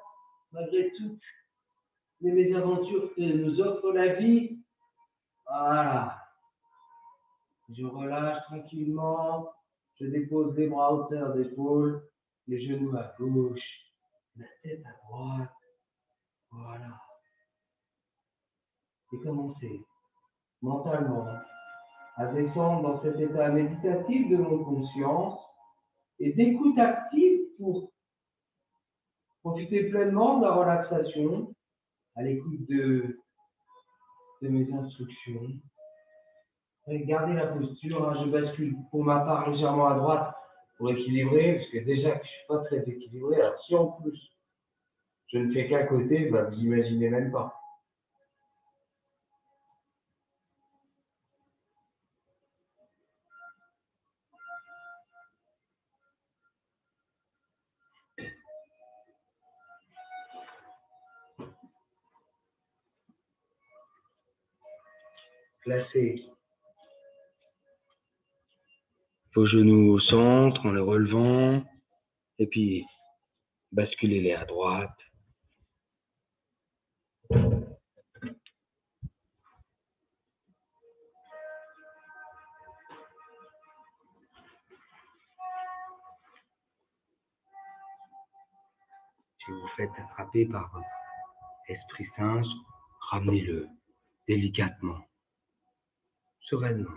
malgré toutes les mésaventures que nous offre la vie. Voilà. Je relâche tranquillement, je dépose les bras à hauteur d'épaule, les genoux à gauche, la tête à droite. Voilà. Et commencez mentalement à descendre dans cet état méditatif de mon conscience et d'écoute active pour profiter pleinement de la relaxation, à l'écoute de mes instructions. Gardez la posture, hein, je bascule pour ma part légèrement à droite pour équilibrer, parce que déjà que je ne suis pas très équilibré, alors si en plus je ne fais qu'à côté, bah, vous imaginez même pas. Placez vos genoux au centre en les relevant et puis basculez-les à droite. Si vous vous faites attraper par votre esprit singe, ramenez-le délicatement, sereinement,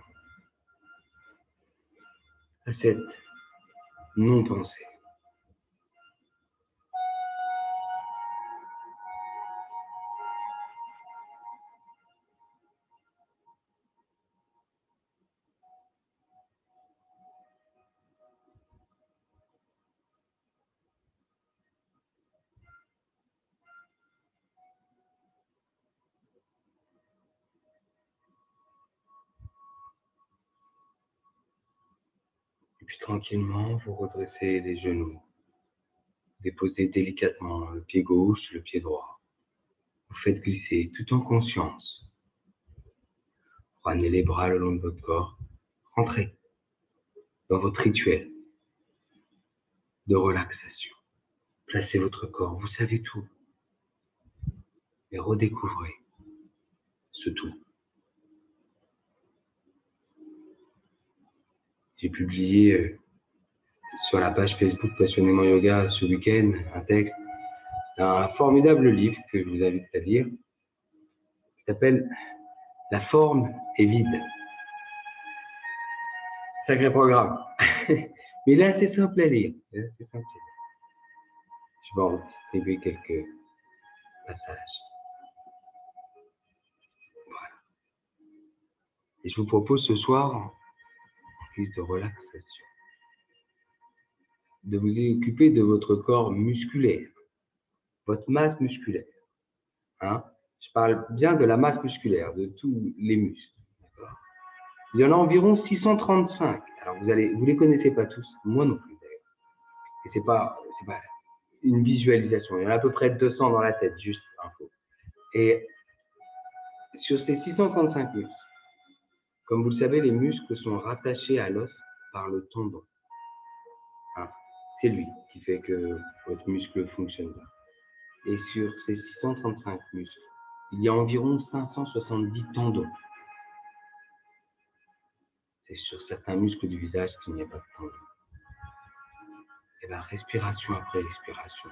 à cette non-pensée. Et puis tranquillement, vous redressez les genoux. Déposez délicatement le pied gauche, le pied droit. Vous faites glisser tout en conscience. Ramenez les bras le long de votre corps. Rentrez dans votre rituel de relaxation. Placez votre corps, vous savez tout. Et redécouvrez ce tout. J'ai publié sur la page Facebook Passionnément Yoga ce week-end un texte d'un formidable livre que je vous invite à lire qui s'appelle « La forme est vide ». Sacré programme. Mais là, c'est simple à lire. Je vais en distribuer quelques passages. Voilà. Et je vous propose ce soir, en guise de relaxation, de vous occuper de votre corps musculaire, votre masse musculaire. Hein? Je parle bien de la masse musculaire, de tous les muscles. Il y en a environ 635. Alors vous les connaissez pas tous, moi non plus d'ailleurs. Et c'est pas une visualisation. Il y en a à peu près 200 dans la tête, juste info. Et sur ces 635 muscles, comme vous le savez, les muscles sont rattachés à l'os par le tendon. Hein? C'est lui qui fait que votre muscle fonctionne bien. Et sur ces 635 muscles, il y a environ 570 tendons. C'est sur certains muscles du visage qu'il n'y a pas de tendons. Et bien, respiration après respiration.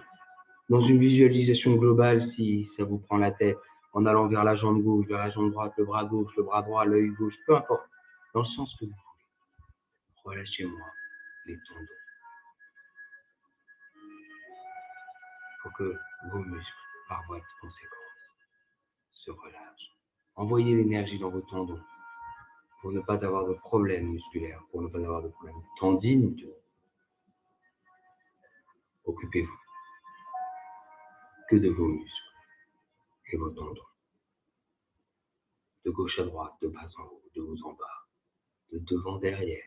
Dans une visualisation globale, si ça vous prend la tête, en allant vers la jambe gauche, vers la jambe droite, le bras gauche, le bras droit, l'œil gauche, peu importe, dans le sens que vous voulez. Relâchez-moi les tendons. Il faut que vos muscles, par voie de conséquence, se relâchent. Envoyez l'énergie dans vos tendons pour ne pas avoir de problème musculaire, pour ne pas avoir de problème tendineux. Occupez-vous que de vos muscles et vos tendons. De gauche à droite, de bas en haut, de haut en bas, de devant derrière.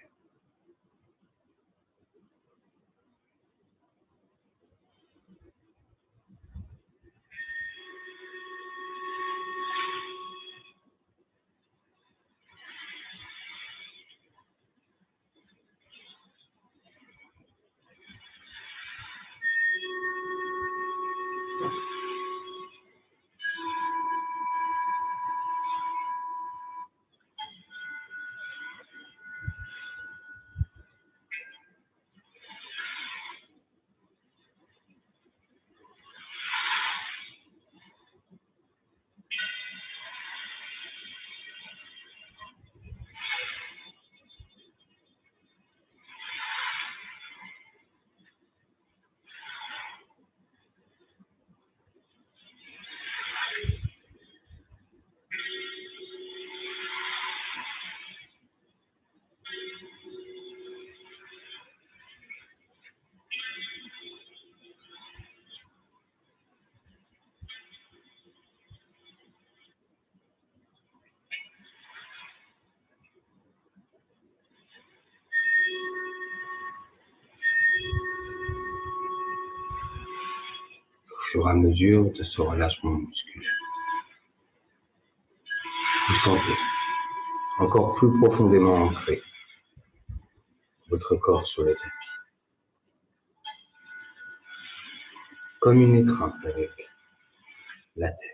Au fur et à mesure de ce relâchement musculaire, vous sentez encore plus profondément ancré, votre corps sur le tapis, comme une étreinte avec la terre.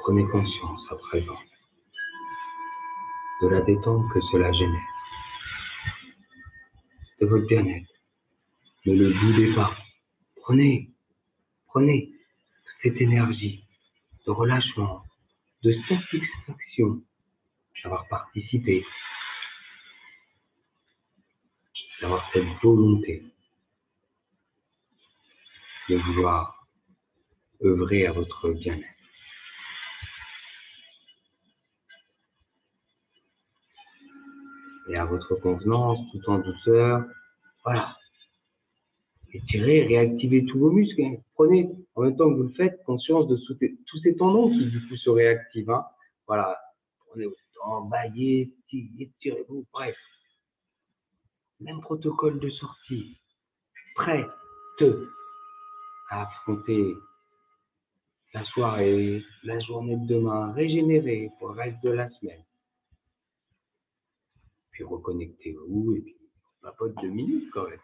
Prenez conscience à présent de la détente que cela génère, de votre bien-être. Ne le boudez pas. Prenez toute cette énergie de relâchement, de satisfaction d'avoir participé, d'avoir cette volonté de vouloir œuvrer à votre bien-être. Et à votre convenance, tout en douceur, voilà. Étirez, réactivez tous vos muscles. Hein. Prenez, en même temps que vous le faites, conscience de tous ces tendons qui du coup se réactivent. Hein. Voilà. Prenez votre temps, baillez, étirez-vous, bref. Même protocole de sortie. Prête à affronter la soirée, la journée de demain, régénérée pour le reste de la semaine. Puis reconnectez-vous et puis on papote 2 minutes quand même.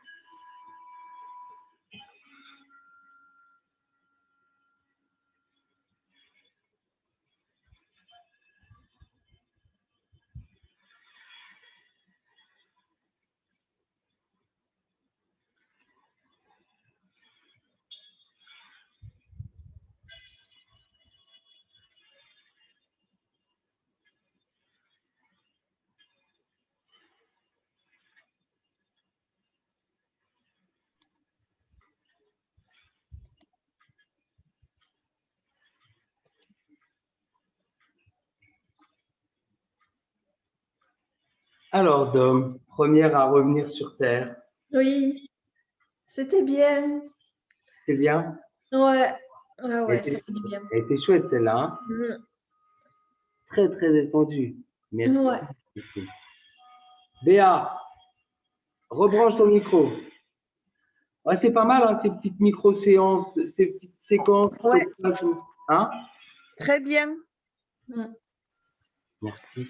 Alors, Dom, première à revenir sur Terre. Oui, c'était bien. C'est bien? Ouais, ouais, Elle ça était, fait du bien. elle était chouette celle-là. Hein? Mm. Très, très détendue. Merci. Ouais. Béa, rebranche ton micro. Ouais, c'est pas mal, hein, ces petites micro-séances, ces petites séquences. Ouais. Hein? Très bien. Merci.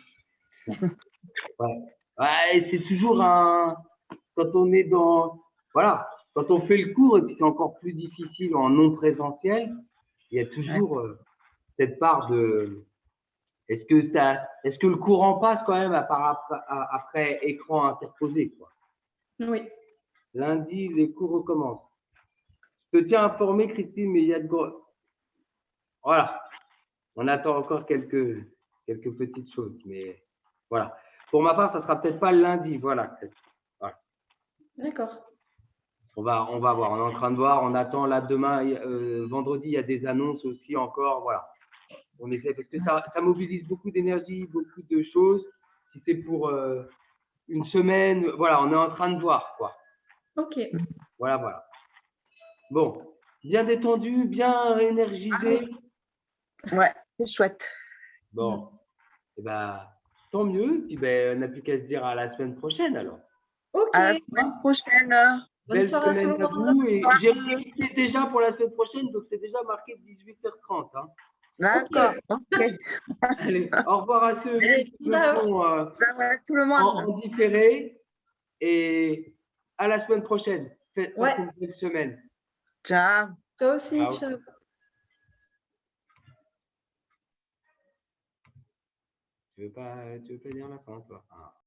Ouais. Ouais, c'est toujours quand on est dans, voilà, quand on fait le cours, et puis c'est encore plus difficile en non présentiel, il y a toujours cette part de, est-ce que le courant passe quand même après écran interposé, quoi. Oui. Lundi, les cours recommencent. Je te tiens informé, Christine, mais il y a de gros. Voilà. On attend encore quelques petites choses, mais voilà. Pour ma part, ça sera peut-être pas le lundi, voilà. D'accord. On va voir. On est en train de voir. On attend là demain, vendredi, il y a des annonces aussi encore, voilà. On essaie parce que ça mobilise beaucoup d'énergie, beaucoup de choses. Si c'est pour une semaine, voilà, on est en train de voir, quoi. Ok. Voilà. Bon, bien détendu, bien énergisé. Ouais, c'est chouette. Bon, et tant mieux. Puis on n'a plus qu'à se dire à la semaine prochaine alors. Ok. À la semaine prochaine. Bonne Belle soirée à tout semaine le à monde. vous. Et j'ai remercié déjà pour la semaine prochaine, donc c'est déjà marqué 18h30. Hein. D'accord. Ok. Allez, au revoir à ceux Allez, qui me ciao. font Ciao à tout le monde. en différé. Et à la semaine prochaine. Passez une belle semaine. Ciao. Toi aussi, Ciao. ciao. Tu veux pas dire la fin, toi?